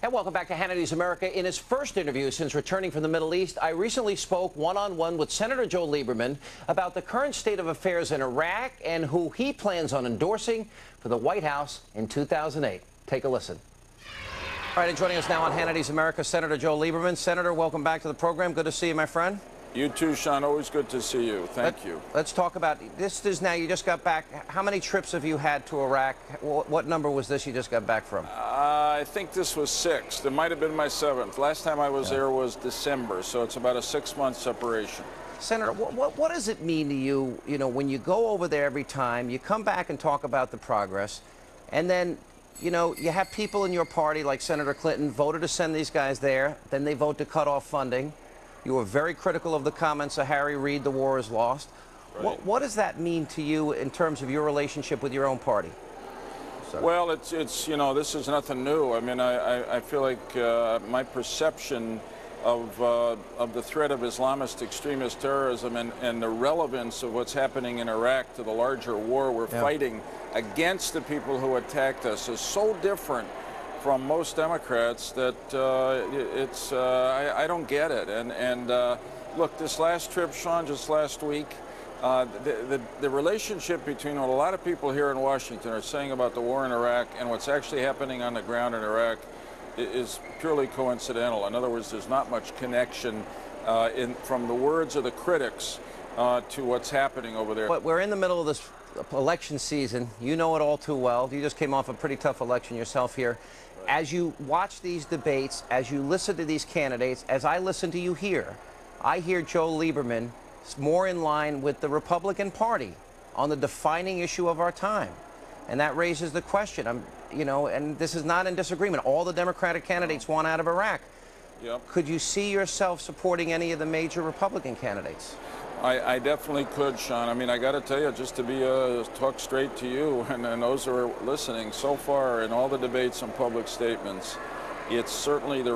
And welcome back to Hannity's America. In his first interview since returning from the Middle East, I recently spoke one-on-one with Senator Joe Lieberman about the current state of affairs in Iraq and who he plans on endorsing for the White House in 2008. Take a listen. All right, and joining us now on Hannity's America, Senator Joe Lieberman. Senator, welcome back to the program. Good to see you, my friend. You too, Sean. Always good to see you. Thank you. Let's talk about this. Is now you just got back. How many trips have you had to Iraq? What number was this you just got back from? I think this was 6th. It might have been my 7th. Last time I was there was December, so it's about a 6-month separation. Senator, what does it mean to you, when you go over there every time, you come back and talk about the progress, and then, you have people in your party like Senator Clinton voted to send these guys there, then they vote to cut off funding. You were very critical of the comments of Harry Reid, the war is lost. Right. What does that mean to you in terms of your relationship with your own party? Well, it's this is nothing new. I mean, I feel like my perception of the threat of Islamist extremist terrorism and the relevance of what's happening in Iraq to the larger war we're fighting against the people who attacked us is so different from most Democrats that I don't get it. And look, this last trip, Sean, just last week, the relationship between what a lot of people here in Washington are saying about the war in Iraq and what's actually happening on the ground in Iraq is purely coincidental. In other words, there's not much connection from the words of the critics to what's happening over there. But we're in the middle of this election season. You know it all too well. You just came off a pretty tough election yourself here. As you watch these debates, as you listen to these candidates, as I listen to you here, I hear Joe Lieberman more in line with the Republican Party on the defining issue of our time. And that raises the question, and this is not in disagreement. All the Democratic candidates want out of Iraq. Yep. Could you see yourself supporting any of the major Republican candidates? I definitely could, Sean. I mean, I got to tell you, just to be talk straight to you and those who are listening, so far in all the debates and public statements, it's certainly the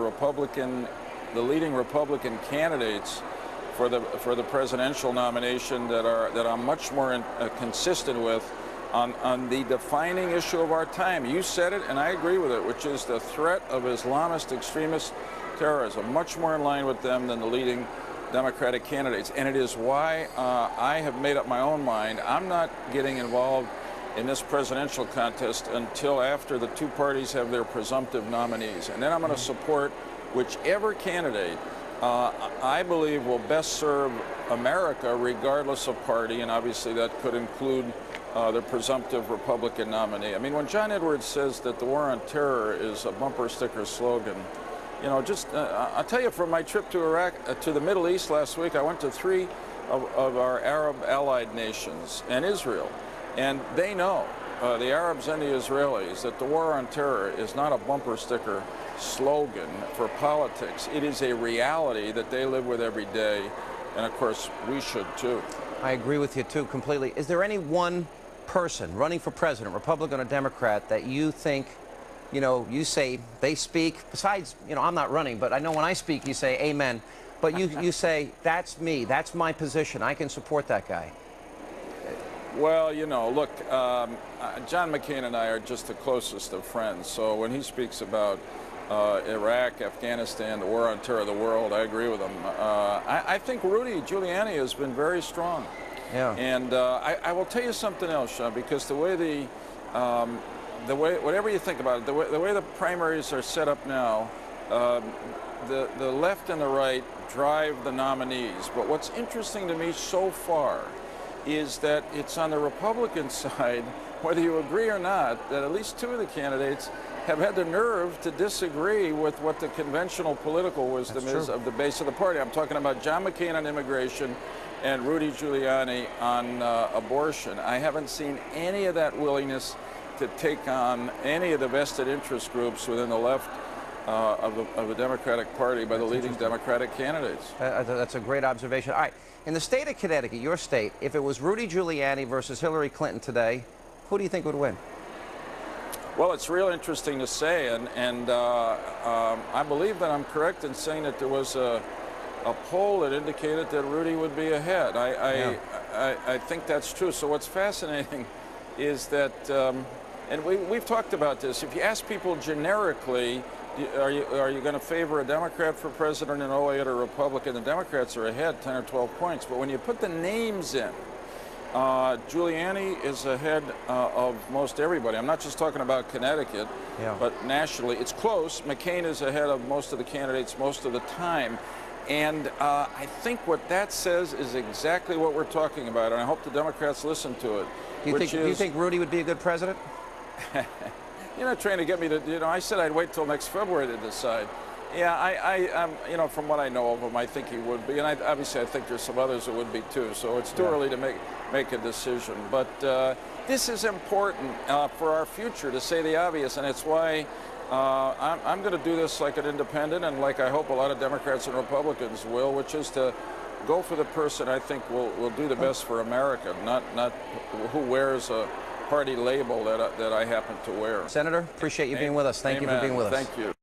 leading Republican candidates for the presidential nomination that I'm much more consistent with on the defining issue of our time. You said it, and I agree with it, which is the threat of Islamist extremist terrorism, much more in line with them than the leading Democratic candidates. And it is why I have made up my own mind. I'm not getting involved in this presidential contest until after the two parties have their presumptive nominees. And then I'm going to support whichever candidate I believe will best serve America regardless of party, and obviously that could include the presumptive Republican nominee. I mean, when John Edwards says that the war on terror is a bumper sticker slogan, I'll tell you, from my trip to Iraq, to the Middle East last week, I went to 3 of our Arab allied nations and Israel. And they know, the Arabs and the Israelis, that the war on terror is not a bumper sticker slogan for politics. It is a reality that they live with every day. And of course, we should too. I agree with you too, completely. Is there any one person running for president, Republican or Democrat, that you think, you say they speak, besides, I'm not running, but I know when I speak, you say amen. But you say, that's me, that's my position, I can support that guy. Well, look, John McCain and I are just the closest of friends. So when he speaks about Iraq, Afghanistan, the war on terror of the world, I agree with him. I think Rudy Giuliani has been very strong. Yeah. And I will tell you something else, Sean, because the way whatever you think about it, the way the primaries are set up now, the left and the right drive the nominees. But what's interesting to me so far is that it's on the Republican side, whether you agree or not, that at least 2 of the candidates have had the nerve to disagree with what the conventional political wisdom is of the base of the party. I'm talking about John McCain on immigration and Rudy Giuliani on abortion. I haven't seen any of that willingness to take on any of the vested interest groups within the left of the Democratic Party by the leading Democratic candidates. That's a great observation. All right, in the state of Connecticut, your state, if it was Rudy Giuliani versus Hillary Clinton today, who do you think would win? Well, it's real interesting to say, and I believe that I'm correct in saying that there was a poll that indicated that Rudy would be ahead. I think that's true. So what's fascinating is that And we've talked about this. If you ask people generically, are you going to favor a Democrat for president in 08 or a Republican? The Democrats are ahead 10 or 12 points. But when you put the names in, Giuliani is ahead of most everybody. I'm not just talking about Connecticut, but nationally. It's close. McCain is ahead of most of the candidates most of the time. And I think what that says is exactly what we're talking about, and I hope the Democrats listen to it. Do you think Rudy would be a good president? You're not trying to get me to, you know, I said I'd wait till next February to decide. Yeah, you know, from what I know of him, I think he would be, and obviously I think there's some others that would be too. So it's too early to make a decision. But this is important for our future, to say the obvious, and it's why I'm going to do this like an independent, and like I hope a lot of Democrats and Republicans will, which is to go for the person I think will do the best for America, not who wears a party label that I happen to wear. Senator, appreciate you being with us. Thank you for being with us. Thank you.